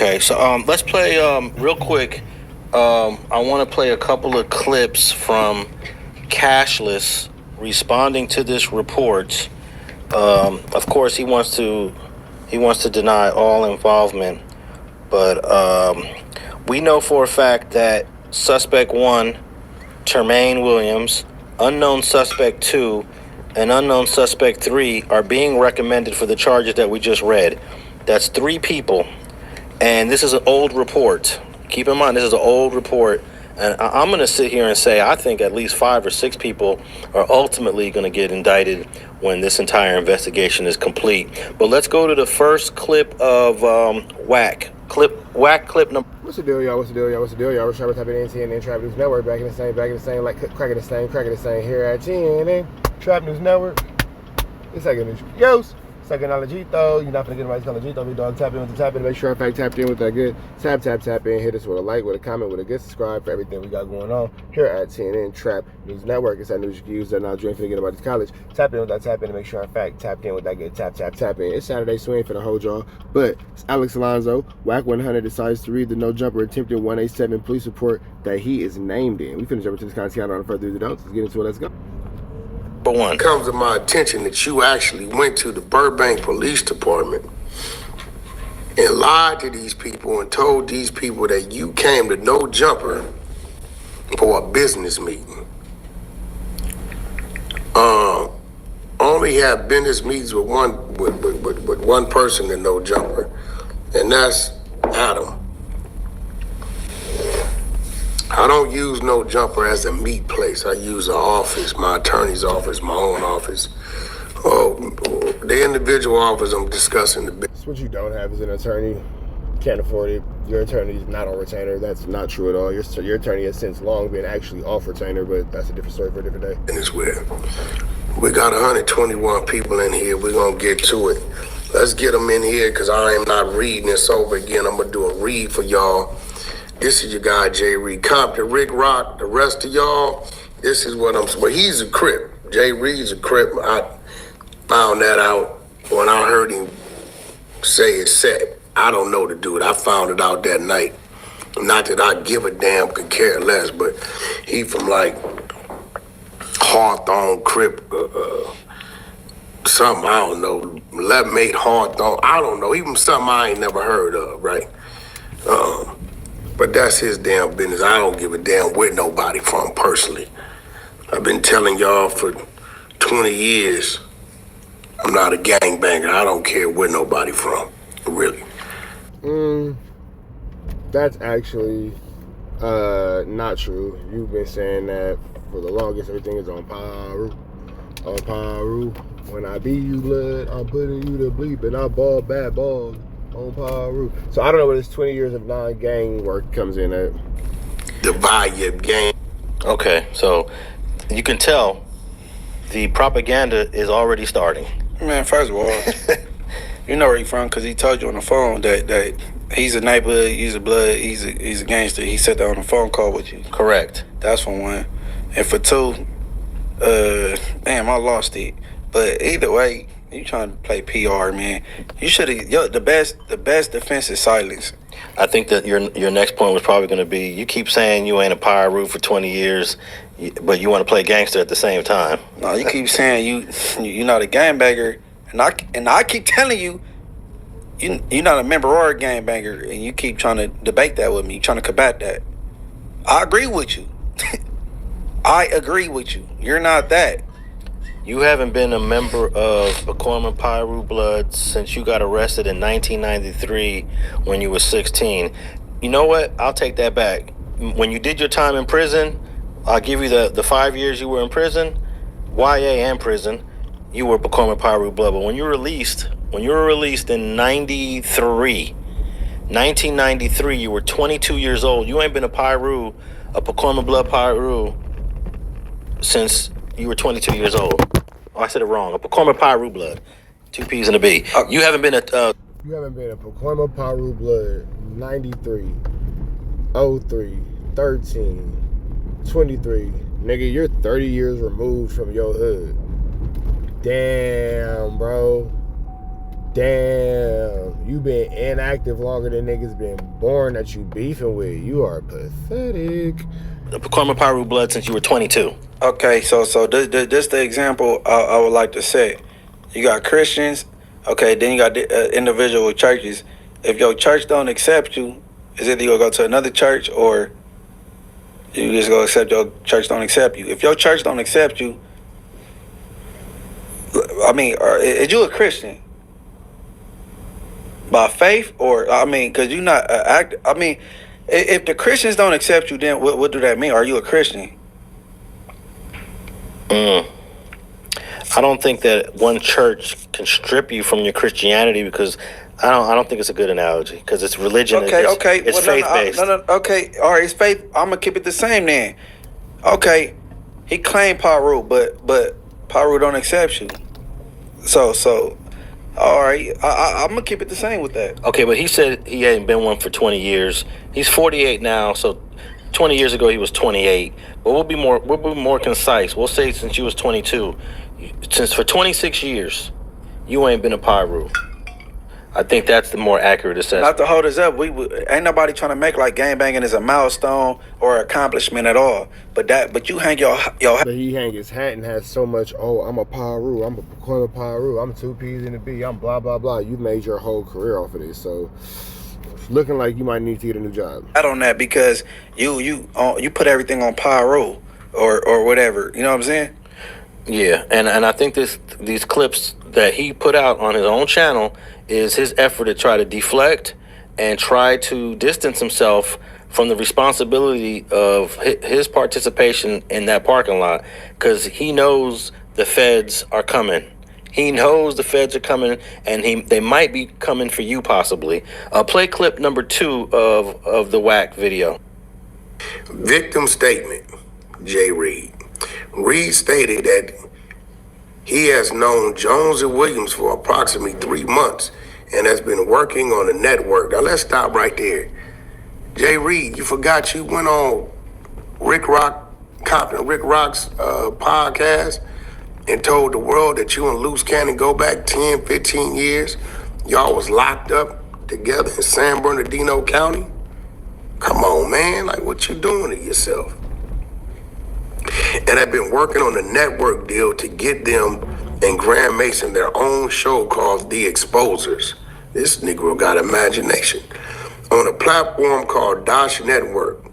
Okay, so let's play real quick. I want to play a couple of clips from Cashless responding to this report. Of course, he wants to deny all involvement, but we know for a fact that suspect 1, Termaine Williams, unknown suspect 2, and unknown suspect 3 are being recommended for the charges that we just read. That's 3 people. And this is an old report. Keep in mind, this is an old report. And I'm going to sit here and say I think at least 5 or 6 people are ultimately going to get indicted when this entire investigation is complete. But let's go to the first clip of Wack. Wack clip number. What's the deal, y'all? What's the deal, y'all? What's the deal, y'all? We're trying to type it in TNN Trap News Network. Back in the same, like cracking the same here at TNN Trap News Network. It's like a Yos. Second Alonso, you're not gonna get anybody's Alonso, big dog. Tap in with the tap in. Make sure I fact tapped in with that good. Tap in. Hit us with a like, with a comment, with a good subscribe for everything we got going on here at TNN Trap News Network. It's that news you can use that now dream for get about this college. Tap in with that tap in to make sure I fact tapped in with that good. Tap in. It's Saturday, so we ain't finna hold y'all. But it's Alex Alonso. Wack 100 decides to read the no jumper attempted 187 police report that he is named in. We finna jump into this content on further ado. Let's get into it. Let's go. Number 1. It comes to my attention that you actually went to the Burbank Police Department and lied to these people and told these people that you came to No Jumper for a business meeting. Only have business meetings with one person in No Jumper, and that's Adam. I don't use No Jumper as a meet place. I use an office, my attorney's office, my own office. The individual office I'm discussing the business. What you don't have is an attorney. Can't afford it. Your attorney is not on retainer. That's not true at all. Your attorney has since long been actually off retainer, but that's a different story for a different day. And it's weird. We got 121 people in here. We're going to get to it. Let's get them in here because I am not reading this over again. I'm going to do a read for y'all. This is your guy, Jay Reed Compton, Rick Rock, the rest of y'all. This is what well, he's a Crip. Jay Reed's a Crip. I found that out when I heard him say it set. I don't know the dude. I found it out that night. Not that I give a damn, could care less, but he from like Hawthorne, Crip, something, I don't know, 11-8 Hawthorne, I don't know. Even something I ain't never heard of, right? But that's his damn business. I don't give a damn where nobody from personally. I've been telling y'all for 20 years, I'm not a gangbanger. I don't care where nobody from, really. That's actually not true. You've been saying that for the longest. Everything is on Paru. On Paru. When I be you blood, I'm putting you to bleep, and I ball bad balls. On Paru. So I don't know where this 20 years of non-gang work comes in at. Divide your gang. Okay, so you can tell the propaganda is already starting. Man, first of all, you know where he from because he told you on the phone that he's a neighborhood, he's a blood, he's a gangster. He said that on the phone call with you. Correct. That's for 1. And for 2, damn, I lost it. But either way, you trying to play PR, man. You should have. The best defense is silence. I think that your next point was probably going to be, you keep saying you ain't a pyro for 20 years, but you want to play gangster at the same time. No, you keep saying you're not a gangbanger, and I keep telling you, you're not a member or a gangbanger, and you keep trying to debate that with me, trying to combat that. I agree with you. I agree with you. You're not that. You haven't been a member of Pacoima Piru Blood since you got arrested in 1993 when you were 16. You know what? I'll take that back. When you did your time in prison, I'll give you the 5 years you were in prison, YA and prison, you were Pacoima Piru Blood. But when you were released in 1993, you were 22 years old. You ain't been a Pacoima Blood Piru since you were 22 years old. Oh, I said it wrong. A Pacoima Piru Blood. 2 P's and a B. You haven't been You haven't been a Pacoima Piru Blood 93, 03, 13, 23. Nigga, you're 30 years removed from your hood. Damn, bro. Damn, you been inactive longer than niggas been born that you beefing with. You are pathetic. Karma Pyru blood since you were 22. Okay, so this the example I would like to set. You got Christians, okay, then you got the, individual churches. If your church don't accept you, is either you gonna go to another church or you just go accept your church don't accept you. If your church don't accept you, I mean, is you a Christian by faith or I mean, because you not act. I mean, if the Christians don't accept you, then what do that mean? Are you a Christian? I don't think that one church can strip you from your Christianity because I don't think it's a good analogy because it's religion. Okay, It's well, faith based. No, okay, all right, it's faith. I'm gonna keep it the same then. Okay, he claimed Paru, but Paru don't accept you. So, all right, I'm gonna keep it the same with that. Okay, but he said he hadn't been one for 20 years. He's 48 now, so 20 years ago he was 28. But we'll be more concise. We'll say since you was 22, since for 26 years, you ain't been a Pyru. I think that's the more accurate assessment. Not to hold us up, we ain't nobody trying to make like gangbanging is a milestone or accomplishment at all. But you hang your. But he hang his hat and has so much, oh, I'm a Pyru, I'm a Pacoima Pyru, I'm 2 P's in the B, I'm blah, blah, blah. You've made your whole career off of this, so it's looking like you might need to get a new job. I on that because you put everything on Pyru or whatever. You know what I'm saying? Yeah, and I think these clips that he put out on his own channel is his effort to try to deflect and try to distance himself from the responsibility of his participation in that parking lot because he knows the feds are coming. He knows the feds are coming, and they might be coming for you possibly. Play clip number 2 of the Wack video. Victim statement, Jay Reed. Reed stated that he has known Jones and Williams for approximately 3 months and has been working on the network. Now let's stop right there. Jay Reed, you forgot you went on Rick Rock's podcast and told the world that you and Loose Cannon go back 10, 15 years. Y'all was locked up together in San Bernardino County. Come on, man. Like, what you doing to yourself? And I've been working on a network deal to get them and Graham Mason their own show called The Exposers. This Negro got imagination. On a platform called Dosh Network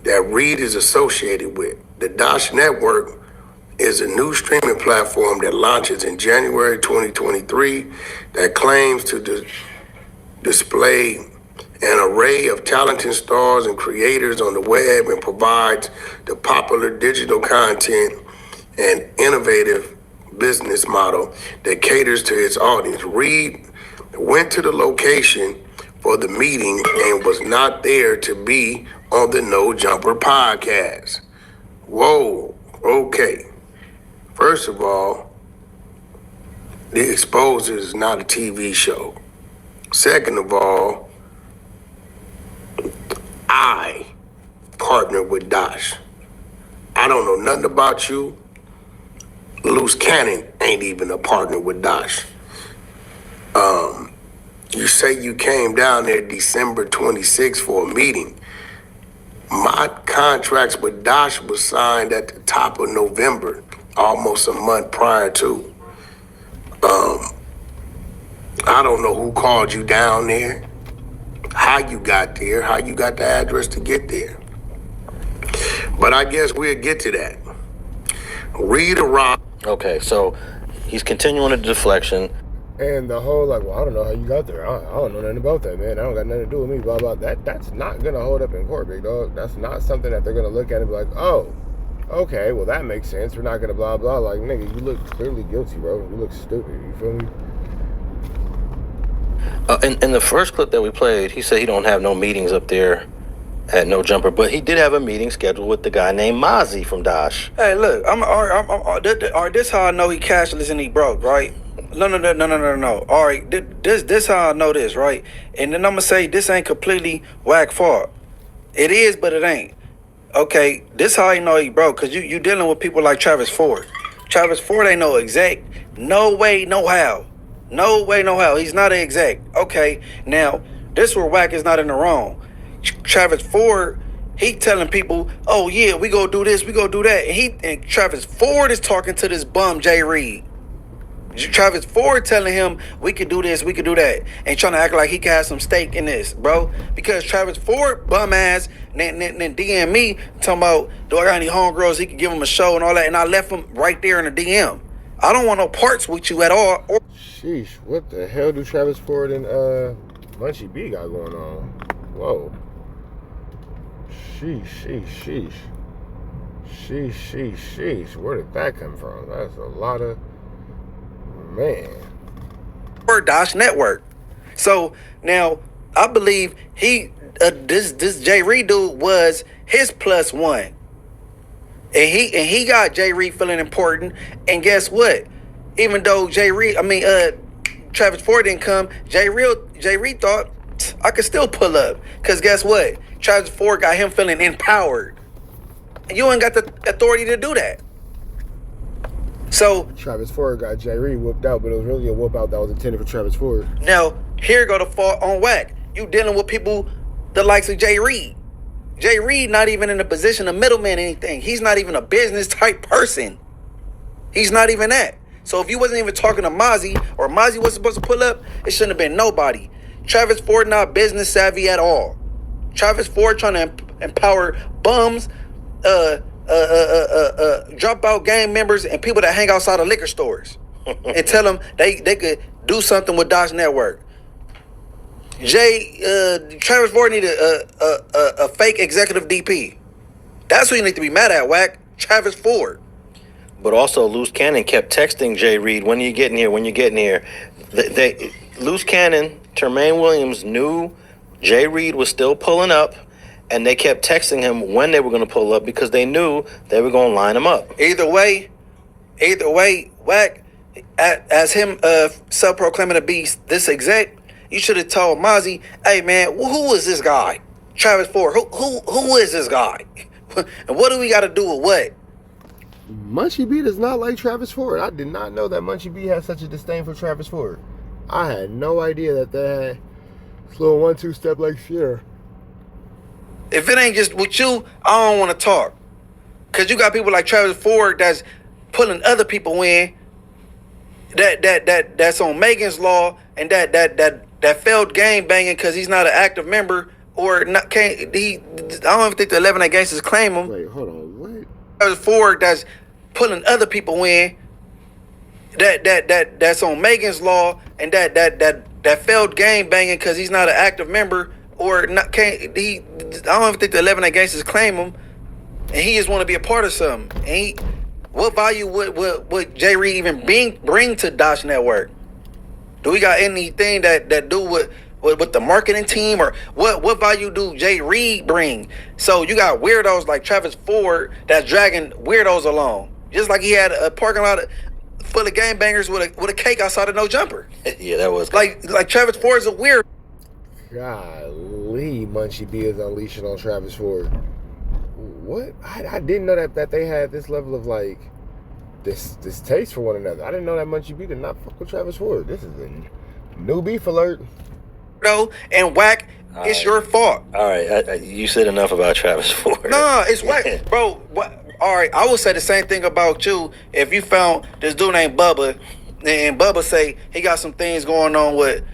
that Reed is associated with. The Dosh Network is a new streaming platform that launches in January 2023 that claims to display an array of talented stars and creators on the web and provides the popular digital content and innovative business model that caters to its audience. Reed went to the location for the meeting and was not there to be on the No Jumper podcast. Whoa, okay. First of all, The Exposers is not a TV show. Second of all, I partner with Dosh. I don't know nothing about you. Loose Cannon ain't even a partner with Dosh. You say you came down there December 26th for a meeting. My contracts with Dosh was signed at the top of November, almost a month prior to. I don't know who called you down there, how you got there, how you got the address to get there. But I guess we'll get to that. Read a rock. Okay, so he's continuing the deflection. And the whole, like, well, I don't know how you got there. I don't know nothing about that, man. I don't got nothing to do with me, blah, blah. That's not going to hold up in court, big dog. That's not something that they're going to look at and be like, oh, okay, well, that makes sense. We're not going to blah, blah. Like, nigga, you look clearly guilty, bro. You look stupid. You feel me? In the first clip that we played, he said he don't have no meetings up there at No Jumper, but he did have a meeting scheduled with the guy named Mozzie from Dosh. Hey, look, this how I know he cashless and he broke, right? No. All right, this how I know this, right? And then I'm gonna say this ain't completely Wack fault. It is, but it ain't. Okay, this how I know he broke, cause you dealing with people like Travis Ford. Travis Ford ain't no exec, no way, no how. No way, no how. He's not an exec. Okay, now this where Wack is not in the wrong. Travis Ford, he telling people, "Oh yeah, we go do this, we go do that." And Travis Ford is talking to this bum Jay Reed. Travis Ford telling him we could do this, we could do that, and trying to act like he can have some stake in this, bro. Because Travis Ford bum ass then DM me talking about, do I got any homegirls he could give him a show and all that, and I left him right there in the DM. I don't want no parts with you at all. Sheesh, what the hell do Travis Ford and MUNCHIE B got going on? Whoa. Sheesh. Where did that come from? That's a lot of, man. Or Dosh Network. So now I believe this Jay Reed dude was his +1. And he got Jay Reed feeling important. And guess what? Even though Travis Ford didn't come, Jay Reed thought I could still pull up. Cause guess what? Travis Ford got him feeling empowered. And you ain't got the authority to do that. So Travis Ford got Jay Reed whooped out, but it was really a whoop out that was intended for Travis Ford. now here go the fault on Wack. You dealing with people the likes of Jay Reed. Jay Reed not even in a position of middleman anything. He's not even a business type person. He's not even that. So if you wasn't even talking to Mozzie, or Mozzie was supposed to pull up, it shouldn't have been nobody. Travis Ford not business savvy at all. Travis Ford trying to empower bums, dropout gang members, and people that hang outside of liquor stores, and tell them they could do something with Dosh Network. Travis Ford need a fake executive DP. That's who you need to be mad at, Wack. Travis Ford. But also, Loose Cannon kept texting Jay Reed, when you getting here, when you getting here. Loose Cannon, Termaine Williams knew Jay Reed was still pulling up, and they kept texting him when they were going to pull up because they knew they were going to line him up. Either way, Wack, as him self-proclaiming to be this exec, you should have told Mozzie, hey man, who is this guy? Travis Ford, who is this guy? And what do we got to do with what? MUNCHIE B does not like Travis Ford. I did not know that MUNCHIE B has such a disdain for Travis Ford. I had no idea that they had this little 1-2 step like share. If it ain't just with you, I don't want to talk. Cause you got people like Travis Ford that's pulling other people in. That's on Megan's Law, and that failed game banging because he's not an active member, or not. Can't he? I don't even think the 11 gangsters claim him. Wait, hold on, what? Travis Ford that's pulling other people in. That's on Megan's Law, and that failed game banging because he's not an active member, or not. Can't he? I don't even think the 11 gangsters claim him, and he just want to be a part of something. And what value would Jay Reed even bring to Dosh Network? Do we got anything that do with the marketing team, or what value do Jay Reed bring? So you got weirdos like Travis Ford that's dragging weirdos along, just like he had a parking lot full of gangbangers with a cake outside of No Jumper. Yeah, that was like Travis Ford is a weird. Golly, MUNCHIE B is unleashing on Travis Ford. What? I didn't know that they had this level of like this taste for one another. I didn't know that MUNCHIE B did not fuck with Travis Ford. This is a new beef alert. No, and Wack, it's your fault. all right. You said enough about Travis Ford. No, it's Wack, bro. All right, I would say the same thing about you if you found this dude named Bubba, and Bubba say he got some things going on with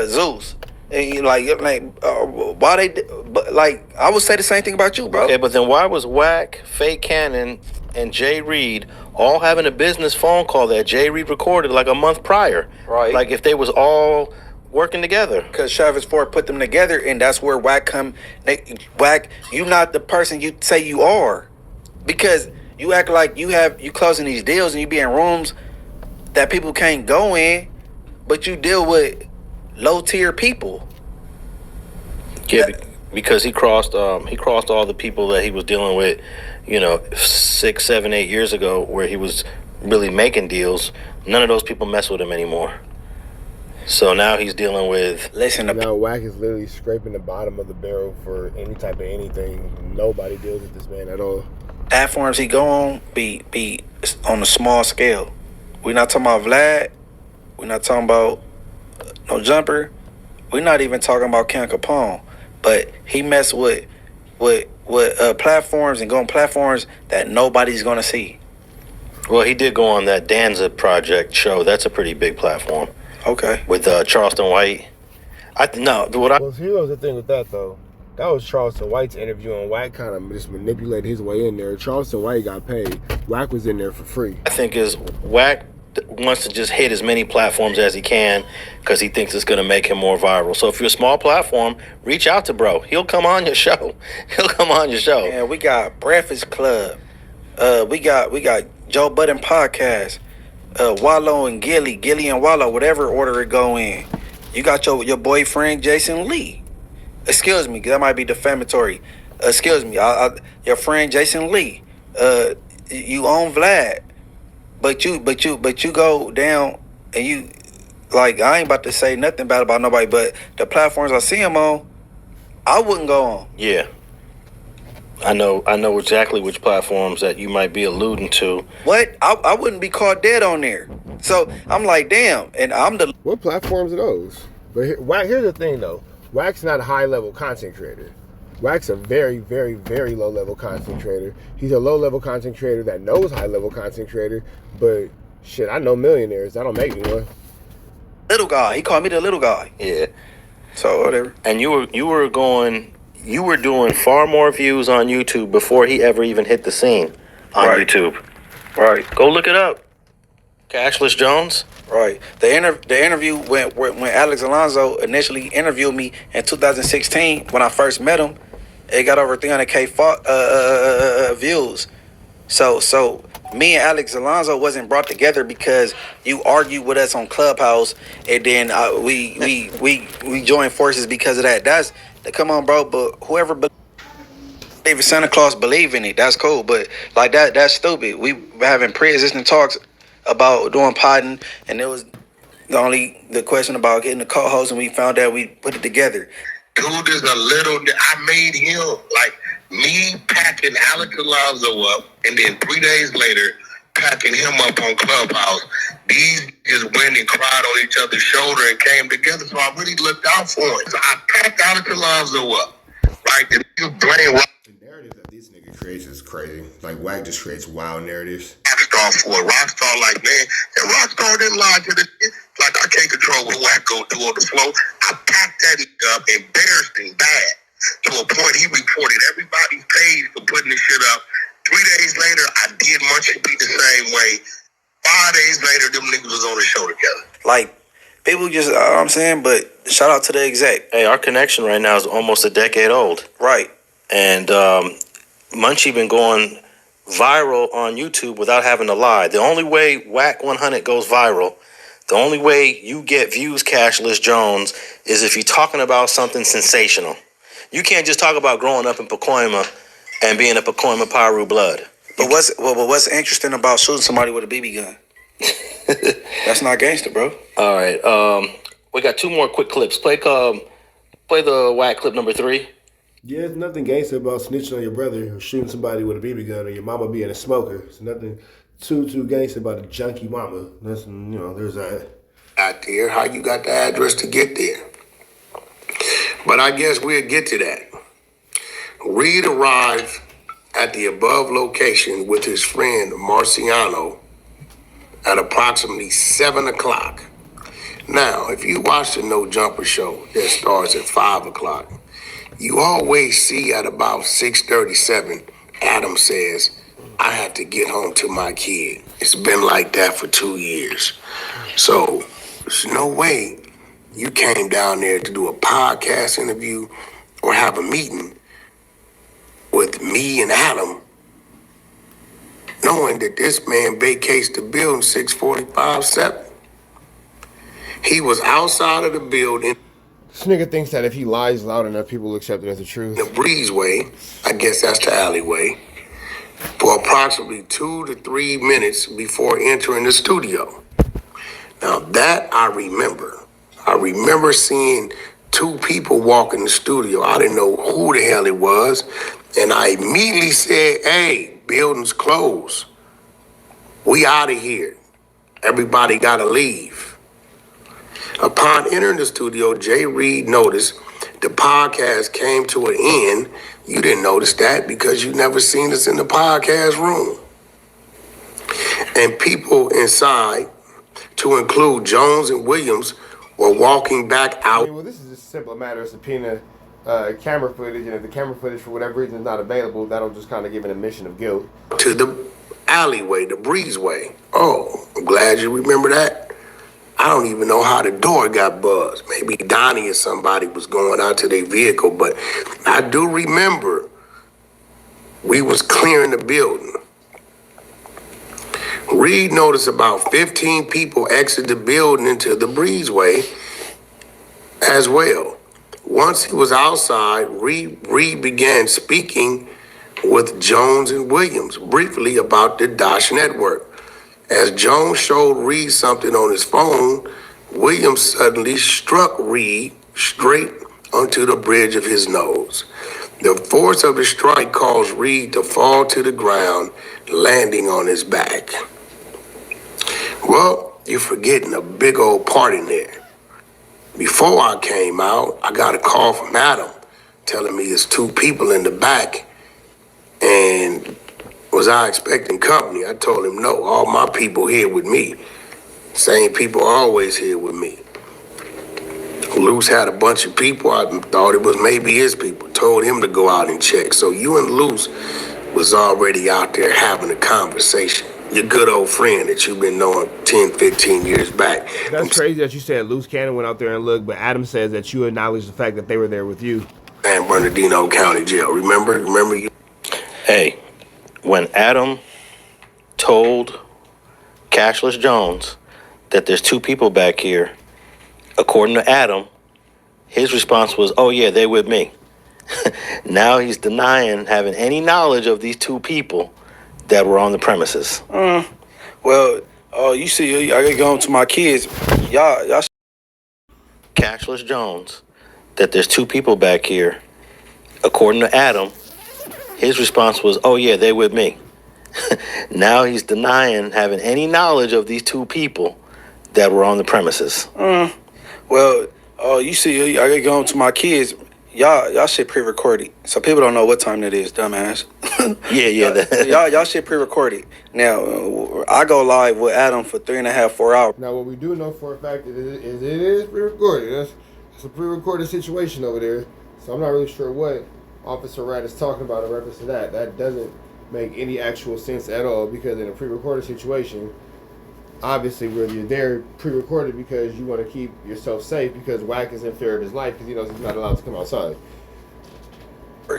Zeus. And you why they like? I would say the same thing about you, bro. Okay, but then why was Wack, Fake Cannon, and Jay Reed all having a business phone call that Jay Reed recorded like a month prior? Right. Like if they was all working together. Because Travis Ford put them together, and that's where Wack come. Wack, you not the person you say you are, because you act like you closing these deals and you be in rooms that people can't go in, but you deal with low tier people. Yeah, because he crossed all the people that he was dealing with, 6, 7, 8 years ago, where he was really making deals. None of those people mess with him anymore. So now he's dealing with. Now Wack is literally scraping the bottom of the barrel for any type of anything. Nobody deals with this man at all. Platforms he go on be on a small scale. We're not talking about Vlad. We're not talking about no jumper. We're not even talking about Ken Capone. But he messed with platforms and going platforms that nobody's gonna see. Well, he did go on that Danza Project show. That's a pretty big platform. Okay. With Charleston White. Well, here's the thing with that though. That was Charleston White's interview, and Wack kind of just manipulated his way in there. Charleston White got paid. Wack was in there for free. I think is Wack wants to just hit as many platforms as he can because he thinks it's going to make him more viral. So if you're a small platform, reach out to bro. He'll come on your show. And we got Breakfast Club. We got Joe Budden podcast. Wallow and Gilly and Wallow, whatever order it go in. You got your boyfriend Jason Lee. Excuse me, that might be defamatory. Excuse me, your friend Jason Lee. You own Vlad, but you go down and you like. I ain't about to say nothing bad about nobody, but the platforms I see him on, I wouldn't go on. Yeah, I know exactly which platforms that you might be alluding to. What? I wouldn't be caught dead on there. So I'm like, damn, and I'm the. What platforms are those? But here's the thing though. Wack's not a high-level content creator. Wack's a very, very, very low-level content creator. He's a low-level content creator that knows high-level content creator, but shit, I know millionaires. I don't make me one. Little guy. He called me the little guy. Yeah. So whatever. And you were doing far more views on YouTube before he ever even hit the scene on YouTube. Right. Go look it up. Cashless Jones. Right. The interview when Alex Alonso initially interviewed me in 2016 when I first met him, it got over 300K views. So me and Alex Alonso wasn't brought together because you argued with us on Clubhouse, and then we joined forces because of that. Come on, bro. But whoever believes Santa Claus believe in it, that's cool. But like that's stupid. We were having pre-existing talks about doing potting, and it was the question about getting the co-host, and we found out we put it together. Dude is I made him like me packing Alex Alonso up, and then 3 days later packing him up on Clubhouse. These just went and cried on each other's shoulder and came together. So I really looked out for him. So I packed Alex Alonso up, right? And he was playing the narrative that this nigga creates is crazy. Like Wack just creates wild narratives. Rockstar for it. Rockstar, like, man, and Rockstar didn't lie to the shit. Like, I can't control what Wack go do on the floor. I packed that up, embarrassed him bad, to a point he reported everybody's page for putting this shit up. 3 days later, I did MUNCHIE B the same way. 5 days later, them niggas was on the show together. Like, people just, I'm saying, but shout out to the exec. Hey, our connection right now is almost a decade old. Right. And MUNCHIE been going viral on YouTube without having to lie. The only way Wack 100 goes viral, the only way you get views, Cashless Jones, is if you're talking about something sensational. You can't just talk about growing up in Pacoima and being a Pacoima Piru blood. But what's interesting about shooting somebody with a BB gun? That's not gangster, bro. All right. We got two more quick clips. Play the Wack clip number 3. Yeah, there's nothing gangster about snitching on your brother or shooting somebody with a BB gun or your mama being a smoker. It's nothing too gangster about a junkie mama. There's that. Out there, how you got the address to get there. But I guess we'll get to that. Reed arrived at the above location with his friend Marciano at approximately 7 o'clock. Now, if you watch the No Jumper show that starts at 5 o'clock, you always see at about 6:37, Adam says, I have to get home to my kid. It's been like that for 2 years. So there's no way you came down there to do a podcast interview or have a meeting with me and Adam, knowing that this man vacates the building 6:45-7. He was outside of the building. This nigga thinks that if he lies loud enough, people will accept it as the truth. The breezeway, I guess that's the alleyway, for approximately 2 to 3 minutes before entering the studio. Now that I remember. I remember seeing 2 people walk in the studio. I didn't know who the hell it was. And I immediately said, hey, building's closed. We out of here. Everybody gotta leave. Upon entering the studio, Jay Reed noticed the podcast came to an end. You didn't notice that because you never seen us in the podcast room. And people inside, to include Jones and Williams, were walking back out. Well, this is just a simple matter of subpoena camera footage, and if the camera footage for whatever reason is not available, that'll just kind of give an admission of guilt. To the alleyway, the breezeway. Oh, I'm glad you remember that. I don't even know how the door got buzzed. Maybe Donnie or somebody was going out to their vehicle, but I do remember we was clearing the building. Reed noticed about 15 people exit the building into the breezeway as well. Once he was outside, Reed began speaking with Jones and Williams briefly about the Dash network. As Jones showed Reed something on his phone, Williams suddenly struck Reed straight onto the bridge of his nose. The force of the strike caused Reed to fall to the ground, landing on his back. Well, you're forgetting a big old part in there. Before I came out, I got a call from Adam telling me there's 2 people in the back. And was I expecting company? I told him no, all my people here with me. Same people always here with me. Luce had a bunch of people. I thought it was maybe his people. Told him to go out and check. So you and Luce was already out there having a conversation. Your good old friend that you've been knowing 10, 15 years back. That's crazy that you said Luce Cannon went out there and looked, but Adam says that you acknowledged the fact that they were there with you. San Bernardino County Jail. Remember you? Hey, when Adam told Cashless Jones that there's 2 people back here, according to Adam, his response was, oh yeah, they with me. Now he's denying having any knowledge of these 2 people that were on the premises. Well, you see, I gotta go home to my kids. Y'all. Cashless Jones, that there's 2 people back here, according to Adam, his response was, oh yeah, they with me. Now he's denying having any knowledge of these 2 people that were on the premises. Well, you see, I gotta go home to my kids. Y'all shit pre-recorded, so people don't know what time that is, dumbass. Yeah. Y'all shit pre-recorded. Now, I go live with Adam for 3.5, 4 hours. Now, what we do know for a fact is it is pre-recorded. It's a pre-recorded situation over there. So I'm not really sure what Officer Rat is talking about in reference to that. That doesn't make any actual sense at all, because in a pre-recorded situation, obviously where you're there pre-recorded because you want to keep yourself safe, because Wack is in fear of his life because he knows he's not allowed to come outside. You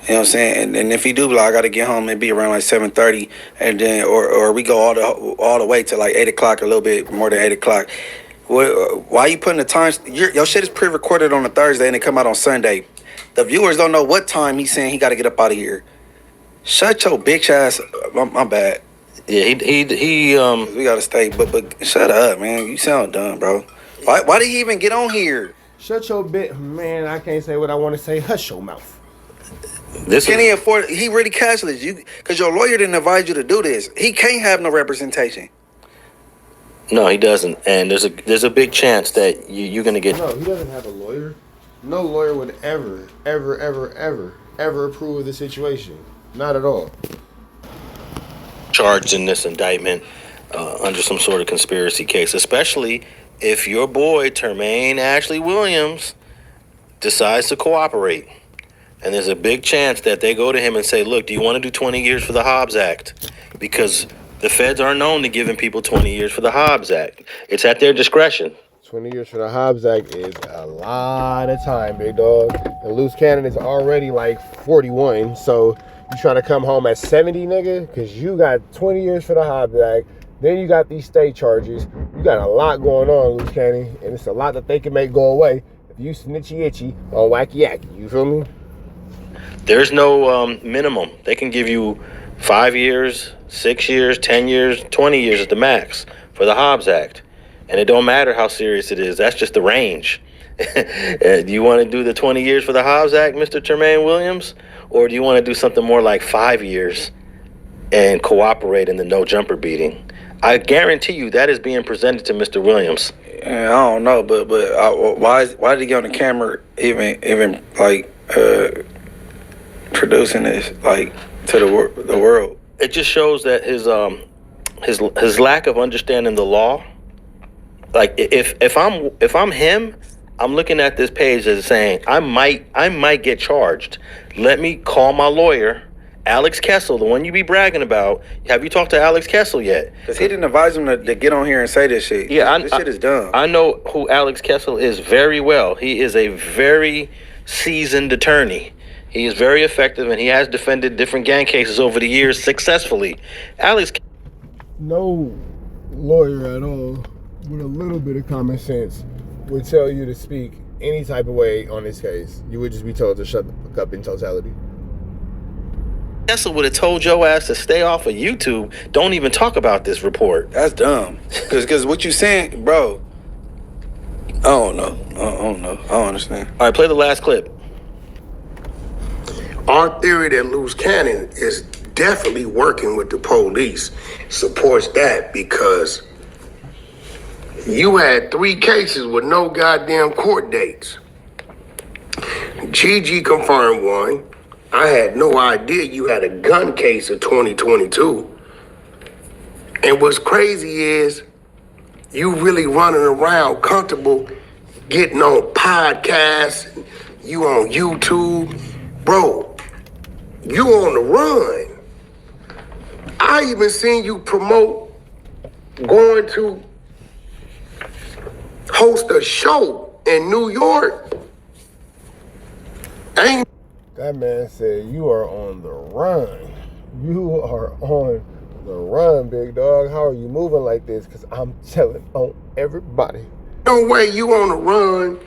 know what I'm saying? And if he do, like, I got to get home and be around like 7:30, and then or we go all the way to like 8 o'clock, a little bit more than 8 o'clock. Why you putting the times? Your shit is pre-recorded on a Thursday and it come out on Sunday. The viewers don't know what time he's saying he got to get up out of here. Shut your bitch ass. My bad. Yeah, he We gotta stay, but shut up, man. You sound dumb, bro. Why did he even get on here? Shut your bit, man. I can't say what I want to say. Hush your mouth. Can he afford it? He really cashless. Because your lawyer didn't advise you to do this. He can't have no representation. No, he doesn't. And there's a big chance that you're gonna get. No, he doesn't have a lawyer. No lawyer would ever approve of the situation. Not at all. Charged in this indictment under some sort of conspiracy case, especially if your boy Termaine Ashley Williams decides to cooperate. And there's a big chance that they go to him and say, look, do you want to do 20 years for the Hobbs Act? Because the feds are known to giving people 20 years for the Hobbs Act. It's at their discretion. 20 years for the Hobbs Act is a lot of time, big dog. And Loose Cannon is already like 41, so you trying to come home at 70, nigga? Because you got 20 years for the Hobbs Act. Then you got these state charges. You got a lot going on, Loose Cannon. And it's a lot that they can make go away if you snitchy itchy on Wacky Yacky. You feel me? There's no minimum. They can give you 5 years, 6 years, 10 years, 20 years at the max for the Hobbs Act. And it don't matter how serious it is. That's just the range. Do you want to do the 20 years for the Hobbs Act, Mr. Termaine Williams? Or do you want to do something more like 5 years and cooperate in the no jumper beating? I guarantee you that is being presented to Mr. Williams. I don't know, but why did he get on the camera even like producing this like to the world? It just shows that his lack of understanding the law. Like if I'm him, I'm looking at this page as saying I might get charged. Let me call my lawyer, Alex Kessel, the one you be bragging about. Have you talked to Alex Kessel yet? Because he didn't advise him to get on here and say this shit. Yeah, this shit is dumb. I know who Alex Kessel is very well. He is a very seasoned attorney. He is very effective, and he has defended different gang cases over the years successfully. Alex. No lawyer at all with a little bit of common sense would tell you to speak any type of way on this case. You would just be told to shut the fuck up in totality. Kessel would have told your ass to stay off of YouTube. Don't even talk about this report. That's dumb. Because what you saying, bro, I don't know. I don't know. I don't understand. All right, play the last clip. Our theory that Loose Cannon is definitely working with the police supports that, because you had 3 cases with no goddamn court dates. Gigi confirmed one. I had no idea you had a gun case of 2022. And what's crazy is you really running around comfortable getting on podcasts, you on YouTube. Bro, you on the run. I even seen you promote going to host a show in New York. That man said you are on the run. You are on the run, big dog. How are you moving like this? Because I'm telling on everybody. No way you on the run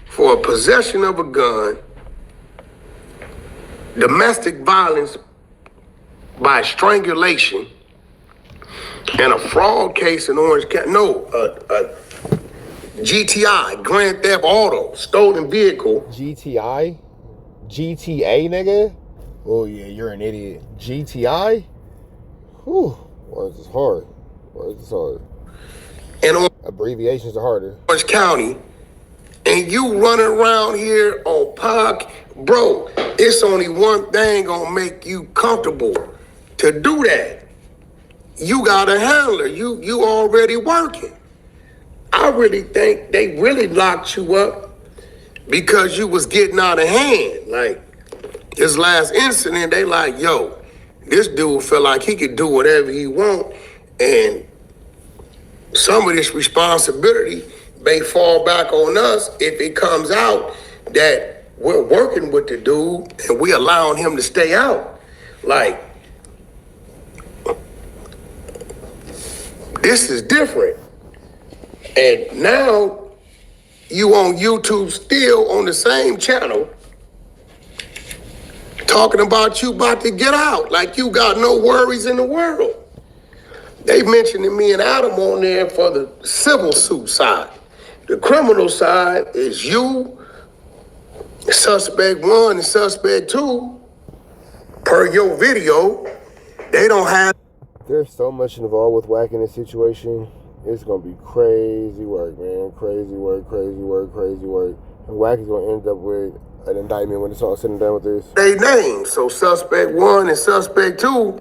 for possession of a gun, domestic violence by strangulation, and a fraud case in Orange County. No, GTI, Grand Theft Auto, stolen vehicle. GTI? GTA, nigga? Oh, yeah, you're an idiot. GTI? Whew. Words is hard. Words is hard. And abbreviations are harder. Orange County, and you running around here on POC, bro, it's only one thing gonna make you comfortable to do that. You got a handler. You already working. I really think they really locked you up because you was getting out of hand. Like, this last incident, they like, yo, this dude felt like he could do whatever he want, and some of this responsibility may fall back on us if it comes out that we're working with the dude and we allowing him to stay out. Like, this is different. And now you on YouTube still on the same channel talking about you about to get out like you got no worries in the world. They mentioned me and Adam on there for the civil suit side. The criminal side is you, suspect 1 and suspect 2. Per your video, they don't have. There's so much involved with Wack in this situation. It's gonna be crazy work, man. Crazy work, crazy work, crazy work. And Wack is gonna end up with an indictment when it's all said and done with this. They names, so suspect 1 and suspect 2.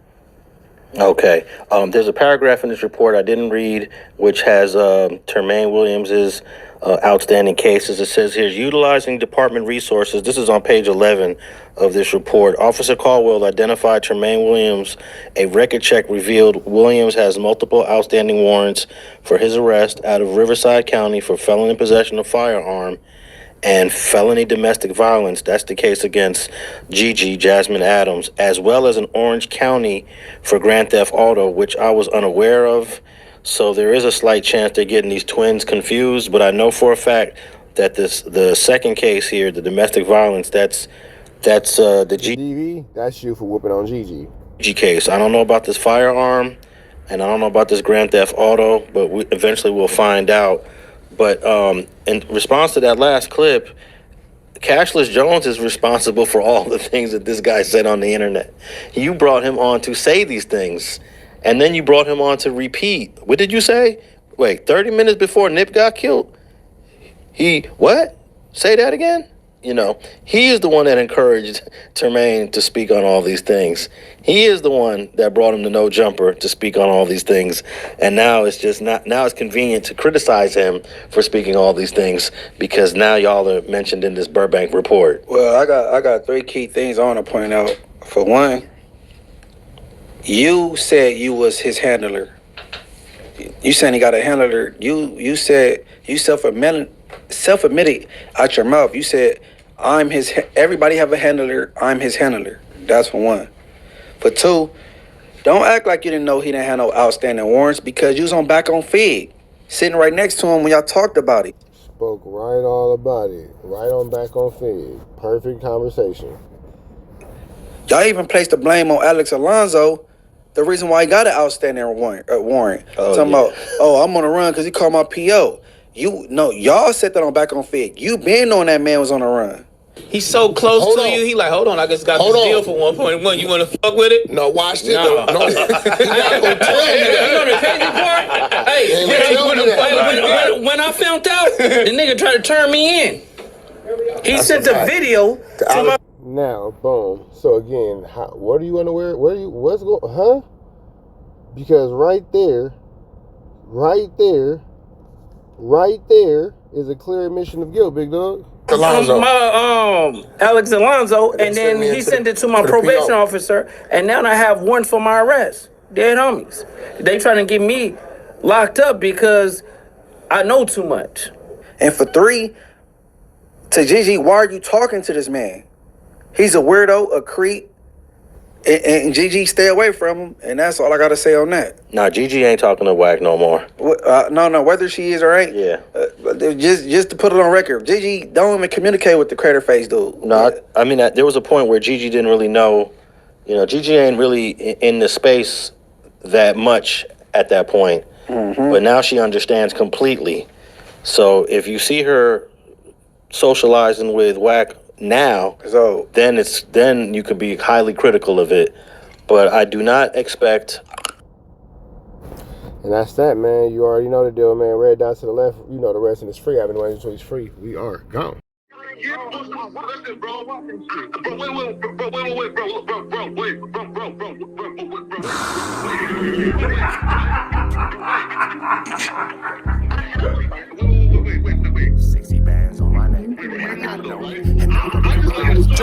Okay. There's a paragraph in this report I didn't read, which has Termaine Williams's outstanding cases. It says here, utilizing department resources. This is on page 11 of this report. Officer Caldwell identified Termaine Williams. A record check revealed Williams has multiple outstanding warrants for his arrest out of Riverside County for felony possession of firearm and felony domestic violence. That's the case against Gigi, Jasmine Adams, as well as an Orange County for Grand Theft Auto, which I was unaware of. So there is a slight chance they're getting these twins confused, but I know for a fact that the second case here, the domestic violence, that's the GV, that's you for whooping on Gigi. Gigi case. I don't know about this firearm, and I don't know about this Grand Theft Auto, but eventually we'll find out. But in response to that last clip, Cashless Jones is responsible for all the things that this guy said on the internet. You brought him on to say these things, and then you brought him on to repeat. What did you say? wait, 30 minutes before Nip got killed? He, what? Say that again? You know, he is the one that encouraged Tremaine to speak on all these things. He is the one that brought him to No Jumper to speak on all these things. And now it's just not, now it's convenient to criticize him for speaking all these things because now y'all are mentioned in this Burbank report. Well, I got 3 key things I want to point out. For one, you said you was his handler. You saying he got a handler. You said you self-admitted out your mouth. You said, everybody have a handler, I'm his handler. That's for one. For two, don't act like you didn't know he didn't have no outstanding warrants because you was back on Fig, sitting right next to him when y'all talked about it. Spoke right all about it. Right on back on Fig. Perfect conversation. Y'all even placed the blame on Alex Alonso, the reason why he got an outstanding warrant. Talking about, I'm on the run because he called my PO. Y'all set that on back on Fig. You been knowing that man was on the run. He's so close to you. He like, hold on, I just got this deal for 1.1. You want to fuck with it? No, watch this. No. No. He's not gonna tell me You know that. the crazy part? Hey, when I found out, the nigga tried to turn me in. He sent a video to my... Now, boom. So again, what are you unaware? What's going? Huh? Because right there is a clear admission of guilt, big dog. Alonso. Alex Alonso, and then he sent it to my probation officer, and now I have warrants for my arrest. Dead homies. They trying to get me locked up because I know too much. And for 3, to Gigi, why are you talking to this man? He's a weirdo, a creep, and Gigi, stay away from him, and that's all I gotta say on that. Nah, Gigi ain't talking to Wack no more. No, whether she is or ain't. Yeah. Just to put it on record, Gigi don't even communicate with the crater face dude. No, I mean, there was a point where Gigi didn't really know. You know, Gigi ain't really in the space that much at that point. Mm-hmm. But now she understands completely. So if you see her socializing with Wack now, so then you could be highly critical of it. But I do not expect. And that's that, man. You already know the deal, man. Red dot to the left. You know the rest, and it's free. I've been waiting until it's free. We are gone. Wait. 60 bands on my name.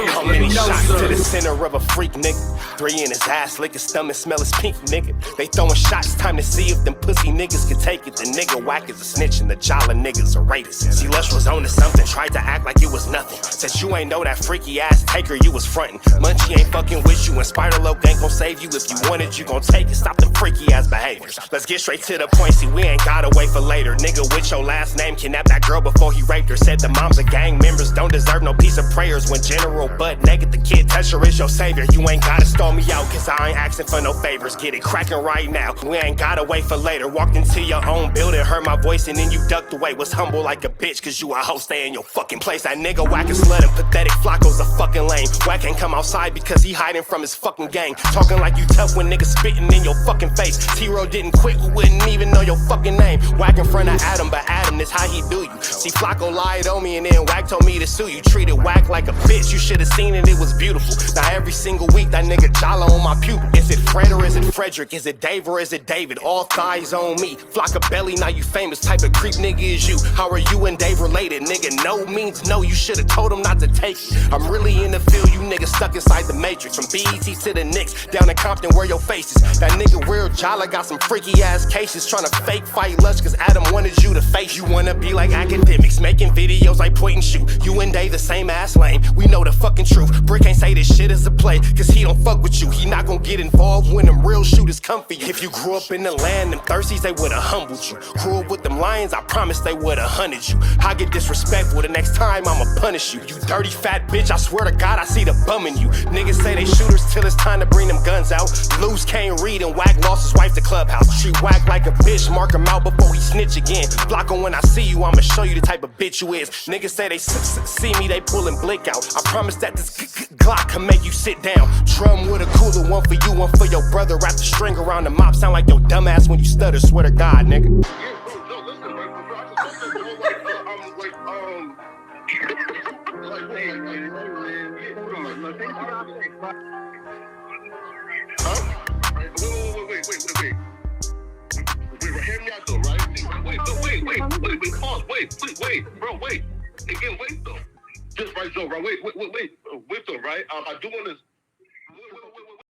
How many shots to the center of a freak, nigga? 3 in his ass, lick his stomach, smell his pink, nigga. They throwing shots, time to see if them pussy niggas can take it. The nigga Wack is a snitch and the Jolly niggas are rapists. See, Lush was on to something, tried to act like it was nothing. Said you ain't know that freaky ass taker you was frontin'. Munchie ain't fucking with you and Spider-Loc ain't gon' save you. If you want it, you gon' take it. Stop them freaky ass behaviors. Let's get straight to the point, see we ain't gotta wait for later. Nigga with your last name kidnapped that girl before he raped her. Said the moms of gang members don't deserve no piece of prayers. When General butt naked, the kid Tesher is your savior. You ain't gotta stall me out, cause I ain't asking for no favors. Get it cracking right now, we ain't gotta wait for later. Walked into your own building, heard my voice and then you ducked away. Was humble like a bitch, cause you a hoe, stay in your fucking place. That nigga Wack is slut and pathetic, Flacco's a fucking lame. Wack ain't come outside because he hiding from his fucking gang. Talking like you tough when niggas spitting in your fucking face. T-Ro didn't quit, who wouldn't even know your fucking name. Wack in front of Adam, but Adam is how he do you. See, Flacco lied on me and then Wack told me to sue you. Treated Wack like a bitch, you should've seen it, it was beautiful. Now every single week that nigga Jala on my pupil. Is it Fred or is it Frederick? Is it Dave or is it David? All thighs on me. Flocka belly, now you famous. Type of creep nigga is you. How are you and Dave related? Nigga, no means no. You should've told him not to take it. I'm really in the field, you niggas stuck inside the matrix. From BET to the Knicks, down in Compton where your face is. That nigga Weird Jala got some freaky ass cases. Tryna fake fight Lush cause Adam wanted you to face. You wanna be like academics, making videos like point and shoot. You and Dave the same ass lame. We know the fucking truth. Brick ain't say this shit is a play, cause he don't fuck with you. He not gon' get involved when them real shooters come for you. If you grew up in the land, them thirsties, they would've humbled you. Grew up with them lions, I promise they would've hunted you. I get disrespectful, the next time I'ma punish you. You dirty fat bitch, I swear to God I see the bum in you. Niggas say they shooters till it's time to bring them guns out. Lose can't read and Wack lost his wife to Clubhouse. Treat Wack like a bitch, mark him out before he snitch again. Flocka, when I see you, I'ma show you the type of bitch you is. Niggas say they see me, they pullin' blick out. I promise that this Glock can make you sit down. Drum with a cooler, one for you, one for your brother. Wrap the string around the mop, sound like your dumb ass when you stutter, swear to God, nigga. Hear me out though, right? Wait, bro, wait. Again, wait though. Just right, Joe, right? Wait though, right? I do want to